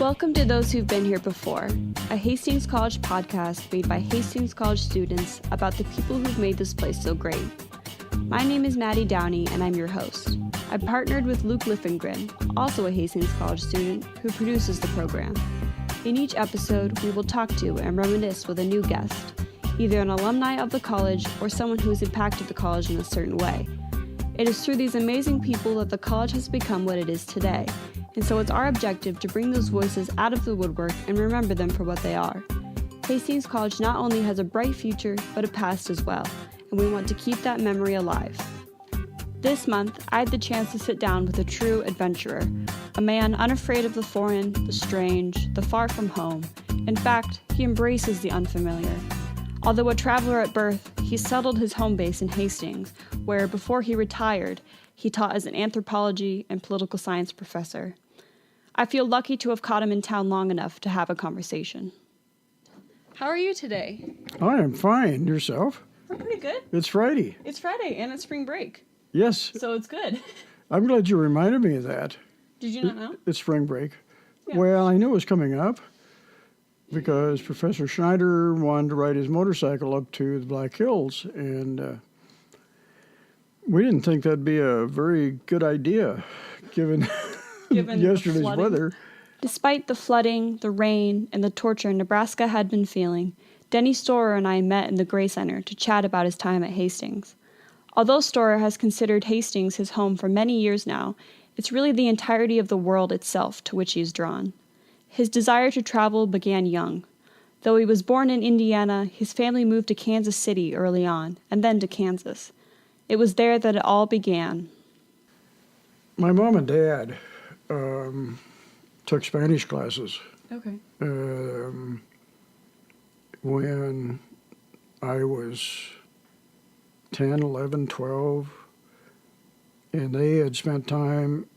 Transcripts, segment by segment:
Welcome to Those Who've Been Here Before, a Hastings College podcast made by Hastings College students about the people who've made this place so great. My name is Maddie Downey, and I'm your host. I partnered with Luke Liffengren, also a Hastings College student, who produces the program. In each episode, we will talk to and reminisce with a new guest, either an alumni of the college or someone who has impacted the college in a certain way. It is through these amazing people that the college has become what it is today, and so it's our objective to bring those voices out of the woodwork and remember them for what they are. Hastings College not only has a bright future, but a past as well, and we want to keep that memory alive. This month, I had the chance to sit down with a true adventurer, a man unafraid of the foreign, the strange, the far from home. In fact, he embraces the unfamiliar. Although a traveler at birth, he settled his home base in Hastings, where, before he retired, he taught as an anthropology and political science professor. I feel lucky to have caught him in town long enough to have a conversation. How are you today? I am fine. Yourself? I'm pretty good. It's Friday. It's Friday, and it's spring break. Yes. So it's good. I'm glad you reminded me of that. Did you not know? It's spring break. Yeah. Well, I knew it was coming up because Professor Schneider wanted to ride his motorcycle up to the Black Hills, and we didn't think that'd be a very good idea given yesterday's weather. Despite the flooding, the rain, and the torture Nebraska had been feeling, Denny Storer and I met in the Gray Center to chat about his time at Hastings. Although Storer has considered Hastings his home for many years now, it's really the entirety of the world itself to which he is drawn. His desire to travel began young. Though he was born in Indiana, his family moved to Kansas City early on, and then to Kansas. It was there that it all began. My mom and dad took Spanish classes. Okay. When I was 10, 11, 12, and they had spent time,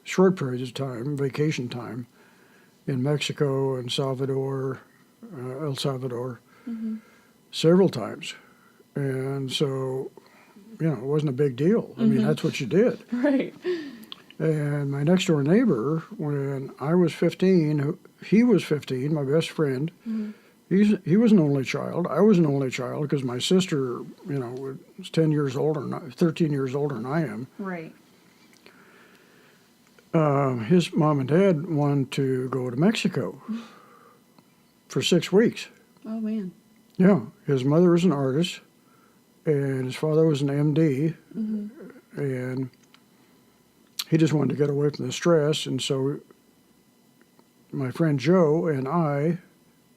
short periods of time, vacation time, in Mexico and Salvador, El Salvador, several times. And so, it wasn't a big deal. I mean, that's what you did. Right. And my next door neighbor, when I was 15, he was 15, my best friend. He was an only child. I was an only child because my sister, was 10 years older, 13 years older than I am. Right. His mom and dad wanted to go to Mexico for 6 weeks. Oh, man. Yeah. His mother was an artist, and his father was an MD, and he just wanted to get away from the stress. And so my friend Joe and I,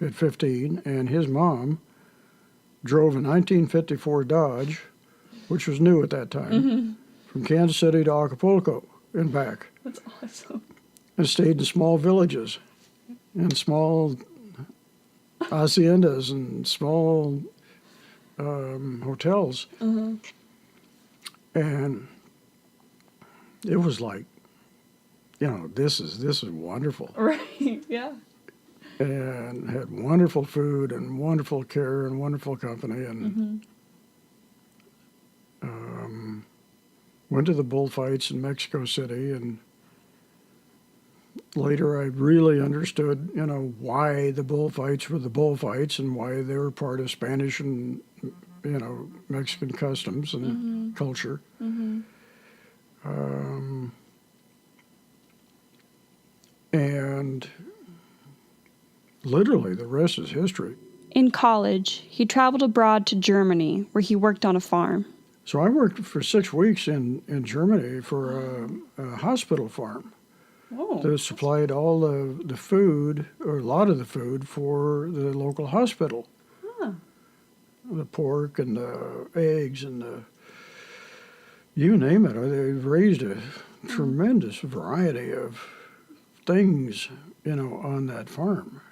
at 15, and his mom drove a 1954 Dodge, which was new at that time, from Kansas City to Acapulco and back. That's awesome. And stayed in small villages and small haciendas and small hotels. And it was like, this is wonderful. Right, yeah. And had wonderful food and wonderful care and wonderful company, and went to the bullfights in Mexico City, and later I really understood, why the bullfights were the bullfights and why they were part of Spanish and, Mexican customs and culture. And literally, the rest is history. In college, he traveled abroad to Germany, where he worked on a farm. So I worked for 6 weeks in Germany for a hospital farm that supplied all the food, or a lot of the food, for the local hospital. The pork and the eggs and you name it. They've raised a tremendous variety of things, on that farm.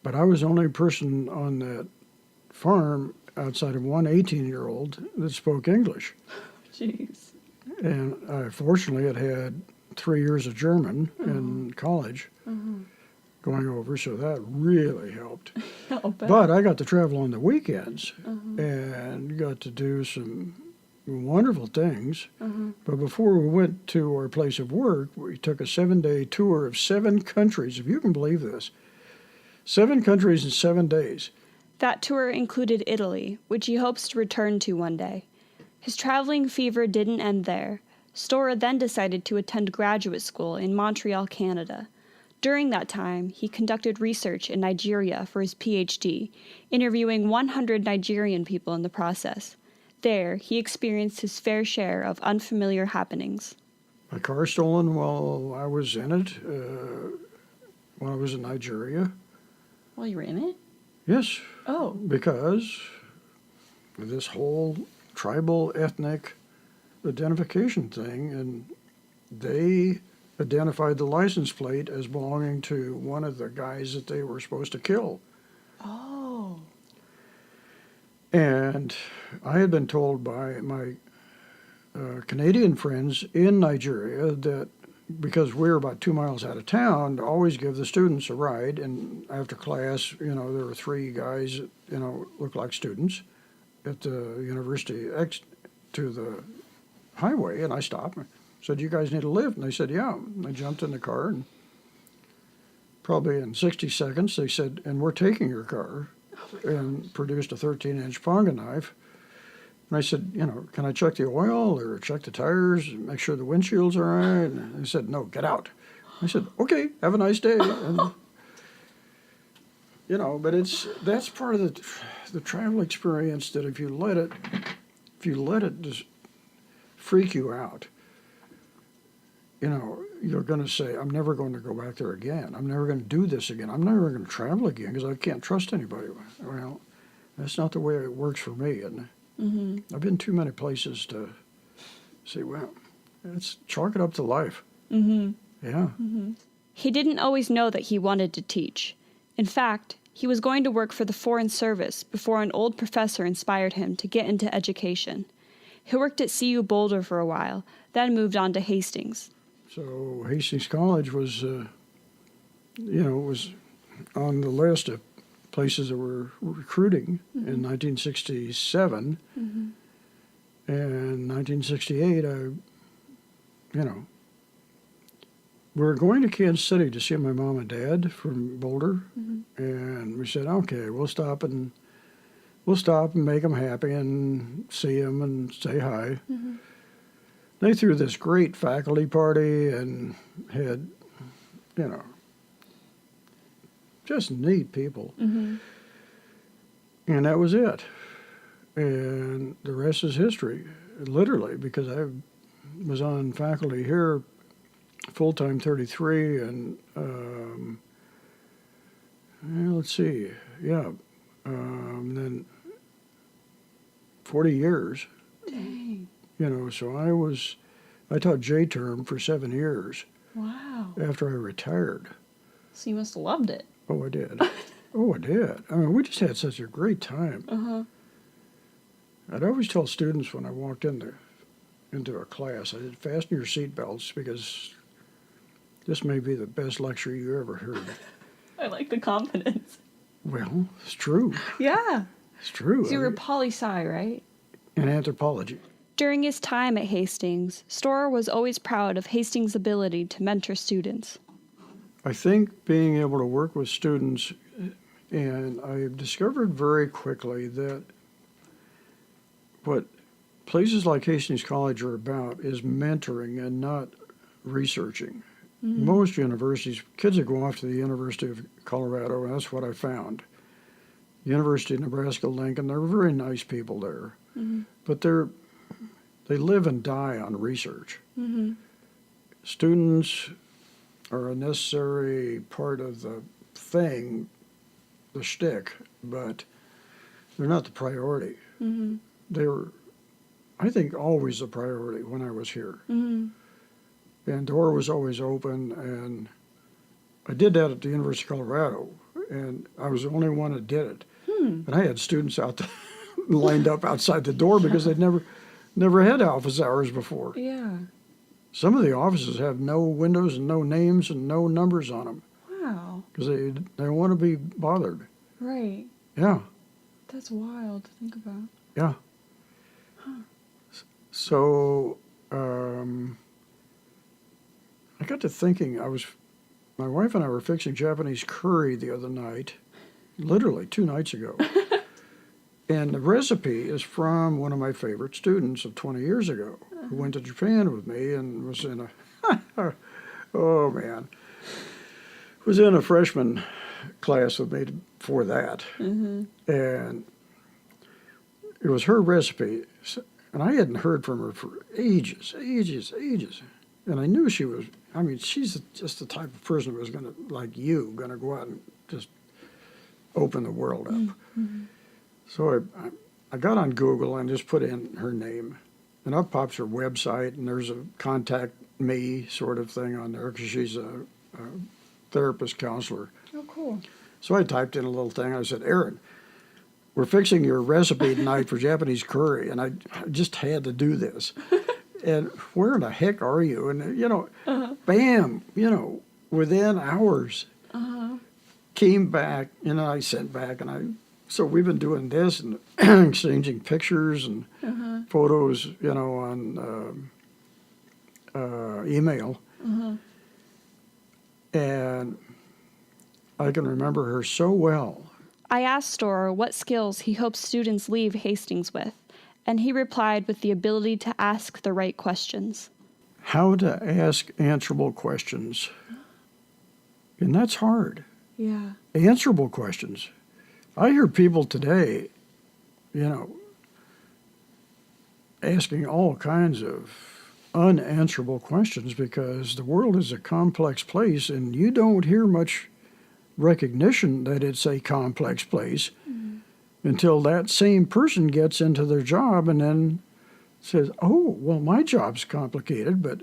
But I was the only person on that farm outside of one 18-year-old that spoke English. Jeez. And I fortunately had 3 years of German in college going over, so that really helped. I'll bet. But I got to travel on the weekends and got to do some wonderful things. But before we went to our place of work, we took a 7-day tour of 7 countries, if you can believe this. 7 countries in 7 days. That tour included Italy, which he hopes to return to one day. His traveling fever didn't end there. Storer then decided to attend graduate school in Montreal, Canada. During that time, he conducted research in Nigeria for his PhD, interviewing 100 Nigerian people in the process. There, he experienced his fair share of unfamiliar happenings. My car stolen while I was in it, when I was in Nigeria. While you were in it? Yes. Oh. Because of this whole tribal ethnic identification thing, and they identified the license plate as belonging to one of the guys that they were supposed to kill. Oh. And I had been told by my Canadian friends in Nigeria that because we were about 2 miles out of town, to always give the students a ride. And after class, there were 3 guys that, looked like students at the university to the highway. And I stopped and said, "You guys need a lift?" And they said, "Yeah." And I jumped in the car, and probably in 60 seconds, they said, "And we're taking your car," and produced a 13-inch ponga knife. And I said, "Can I check the oil or check the tires, make sure the windshield's all right?" And they said, "No, get out." I said, "Okay, have a nice day." And, but that's part of the travel experience, that if you let it just freak you out, you're going to say, "I'm never going to go back there again. I'm never going to do this again. I'm never going to travel again because I can't trust anybody." Well, that's not the way it works for me. And I've been too many places to say, well, let's chalk it up to life. Yeah. He didn't always know that he wanted to teach. In fact, he was going to work for the Foreign Service before an old professor inspired him to get into education. He worked at CU Boulder for a while, then moved on to Hastings. So Hastings College was, was on the list of places that were recruiting in 1967. And 1968, we were going to Kansas City to see my mom and dad from Boulder. And we said, "Okay, we'll stop and make them happy and see them and say hi." They threw this great faculty party and had, just neat people. And that was it. And the rest is history, literally, because I was on faculty here full-time 33, and let's see, then 40 years. Dang. So I taught J-term for 7 years. Wow. After I retired. So you must have loved it. Oh, I did. Oh, I did. I mean, we just had such a great time. I'd always tell students when I walked into a class, I said, "Fasten your seatbelts, because this may be the best lecture you ever heard." I like the confidence. Well, it's true. Yeah. It's true. So you were poli-sci, right? In anthropology. During his time at Hastings, Storer was always proud of Hastings' ability to mentor students. I think being able to work with students, and I discovered very quickly that what places like Hastings College are about is mentoring and not researching. Most universities, kids that go off to the University of Colorado, and that's what I found. University of Nebraska-Lincoln, they're very nice people there. But they live and die on research. Students are a necessary part of the thing, the shtick, but they're not the priority. They were, I think, always a priority when I was here. And door was always open, and I did that at the University of Colorado, and I was the only one that did it. And I had students out lined up outside the door because they'd never had office hours before. Yeah. Some of the offices have no windows and no names and no numbers on them. Wow. Because they don't want to be bothered. Right. Yeah. That's wild to think about. Yeah. So I got to thinking, my wife and I were fixing Japanese curry the other night, literally 2 nights ago. And the recipe is from one of my favorite students of 20 years ago, who went to Japan with me and was in a, oh man, was in a freshman class with me for that. And it was her recipe. And I hadn't heard from her for ages. And I knew she was, she's just the type of person who was going to, like you, going to go out and just open the world up. So I got on Google and just put in her name. And up pops her website, and there's a contact me sort of thing on there because she's a therapist counselor. Oh, cool. So I typed in a little thing. I said, Erin, we're fixing your recipe tonight for Japanese curry, and I just had to do this. And where in the heck are you? And, bam, within hours, came back, I sent back, so we've been doing this and exchanging pictures and photos, on email. And I can remember her so well. I asked Storer what skills he hopes students leave Hastings with, and he replied with the ability to ask the right questions. How to ask answerable questions. And that's hard. Yeah. Answerable questions. I hear people today, asking all kinds of unanswerable questions because the world is a complex place and you don't hear much recognition that it's a complex place until that same person gets into their job and then says, oh, well, my job's complicated, but,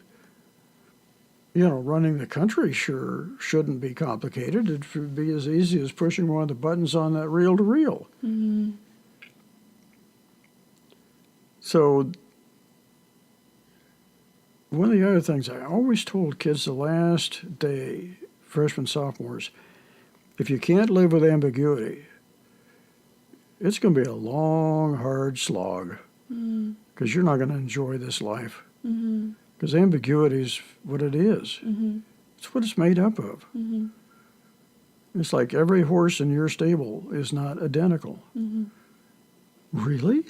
running the country sure shouldn't be complicated. It should be as easy as pushing one of the buttons on that reel-to-reel. So one of the other things I always told kids the last day, freshmen, sophomores, if you can't live with ambiguity, it's going to be a long, hard slog because you're not going to enjoy this life. Because ambiguity is what it is. It's what it's made up of. It's like every horse in your stable is not identical. Really?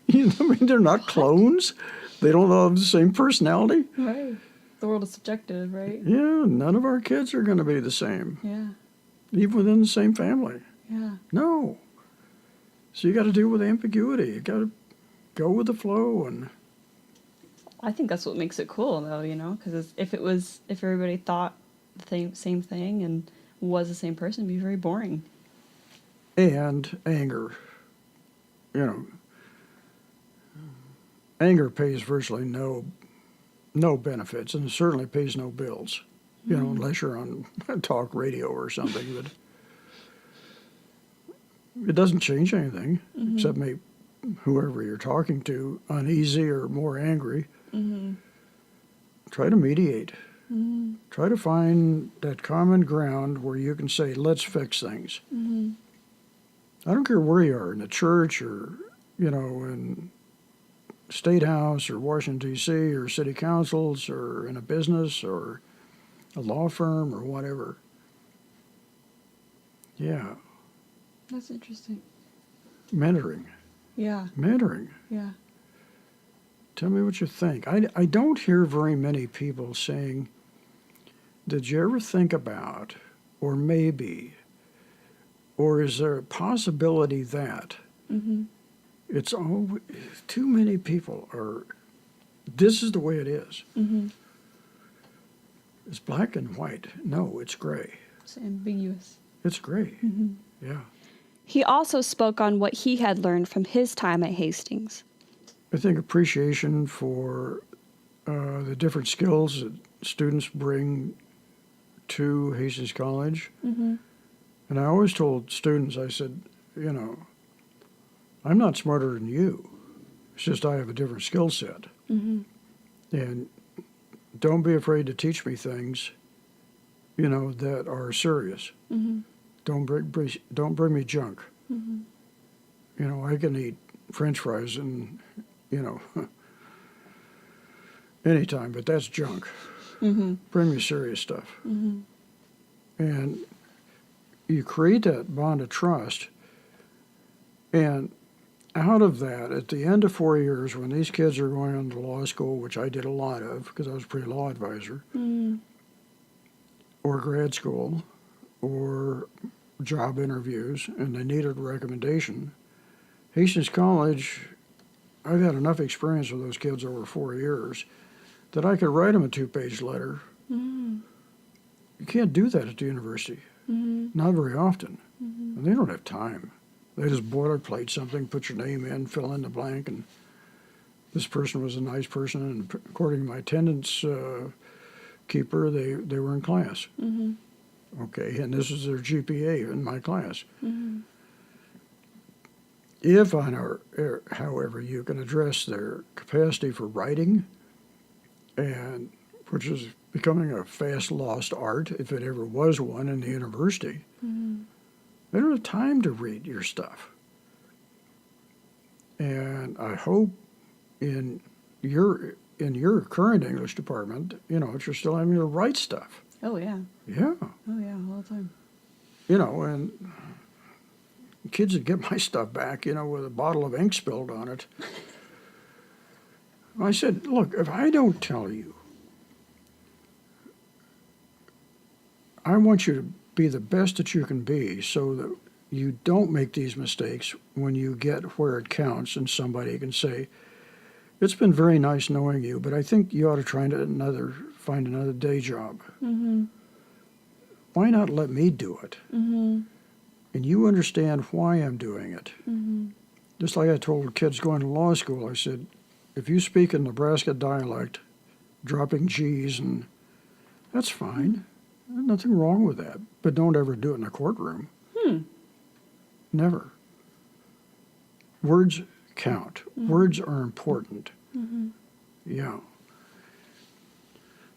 They're not clones. They don't all have the same personality. Right. The world is subjective, right? Yeah, none of our kids are going to be the same. Yeah. Even within the same family. Yeah. No. So you got to deal with ambiguity. You got to go with the flow. And I think that's what makes it cool, though, because if everybody thought the same thing and was the same person, it'd be very boring. And anger. Anger pays virtually no benefits, and it certainly pays no bills, unless you're on talk radio or something. But it doesn't change anything, except make whoever you're talking to uneasy or more angry. Try to mediate. Try to find that common ground where you can say, let's fix things. I don't care where you are, in the church or, in State House or Washington, D.C. or city councils or in a business or a law firm or whatever. Yeah. That's interesting. Mentoring. Yeah. Mentoring. Yeah. Tell me what you think. I don't hear very many people saying, did you ever think about, or maybe, or is there a possibility that? It's all, too many people are, this is the way it is. It's black and white. No, it's gray. It's ambiguous. It's gray. Yeah. He also spoke on what he had learned from his time at Hastings. I think appreciation for the different skills that students bring to Hastings College. And I always told students, I said, I'm not smarter than you. It's just I have a different skill set. And don't be afraid to teach me things, that are serious. Don't bring me junk. I can eat French fries and, anytime, but that's junk. Bring me serious stuff. And you create that bond of trust, and out of that, at the end of 4 years, when these kids are going on to law school, which I did a lot of because I was a pre-law advisor, or grad school, or job interviews, and they needed a recommendation, Hastings College, I've had enough experience with those kids over 4 years that I could write them a 2-page letter. You can't do that at the university. Not very often. And they don't have time. They just boilerplate something, put your name in, fill in the blank, and this person was a nice person, and according to my attendance keeper, they were in class. Okay, and this is their GPA in my class. If, however, you can address their capacity for writing, and which is becoming a fast lost art, if it ever was one in the university, they don't have time to read your stuff. And I hope in your current English department, that you're still having to write stuff. Oh, yeah. Yeah. Oh, yeah, all the time. And kids would get my stuff back, with a bottle of ink spilled on it. I said, look, if I don't tell you, I want you to be the best that you can be so that you don't make these mistakes when you get where it counts and somebody can say, it's been very nice knowing you, but I think you ought to try find another day job. Why not let me do it? And you understand why I'm doing it. Just like I told kids going to law school, I said, if you speak in Nebraska dialect, dropping G's, and that's fine. There's nothing wrong with that. But don't ever do it in a courtroom. Never. Words count. Words are important. Yeah.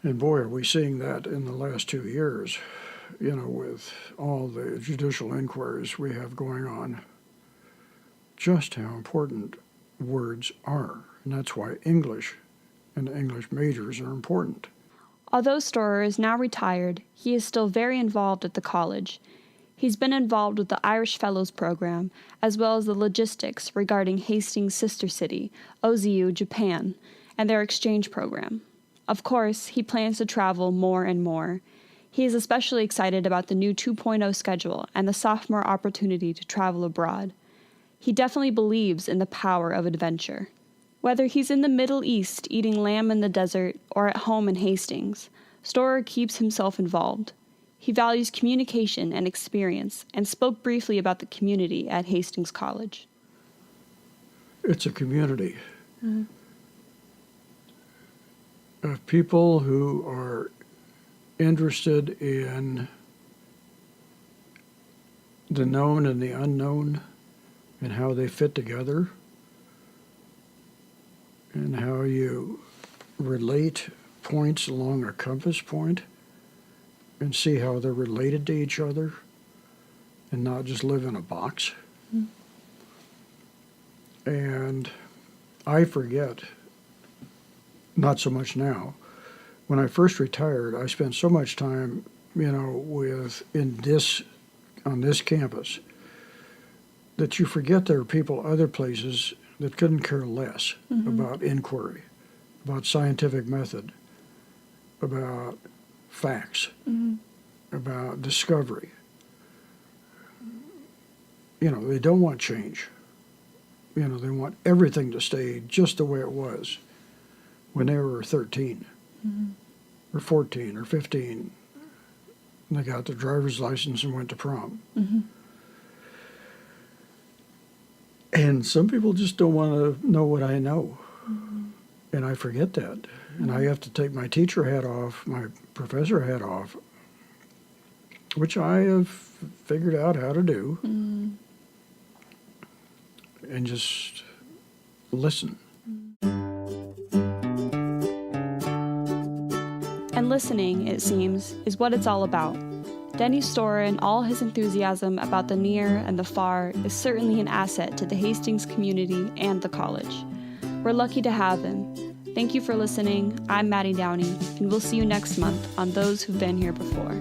And boy, are we seeing that in the last 2 years, with all the judicial inquiries we have going on. Just how important words are. And that's why English and English majors are important. Although Storer is now retired, he is still very involved at the college. He's been involved with the Irish Fellows Program, as well as the logistics regarding Hastings' sister city, OZU, Japan, and their exchange program. Of course, he plans to travel more and more. He is especially excited about the new 2.0 schedule and the sophomore opportunity to travel abroad. He definitely believes in the power of adventure. Whether he's in the Middle East eating lamb in the desert or at home in Hastings, Storer keeps himself involved. He values communication and experience and spoke briefly about the community at Hastings College. It's a community of people who are interested in the known and the unknown and how they fit together and how you relate points along a compass point and see how they're related to each other and not just live in a box. And I forget, not so much now. When I first retired, I spent so much time, on this campus that you forget there are people other places that couldn't care less about inquiry, about scientific method, about facts, about discovery. They don't want change. They want everything to stay just the way it was when they were 13 or 14 or 15. And they got their driver's license and went to prom. And some people just don't want to know what I know. And I forget that. And I have to take my teacher hat off, my professor hat off, which I have figured out how to do. And just listen. And listening, it seems, is what it's all about. Denny Storer and all his enthusiasm about the near and the far is certainly an asset to the Hastings community and the college. We're lucky to have him. Thank you for listening. I'm Maddie Downey, and we'll see you next month on Those Who've Been Here Before.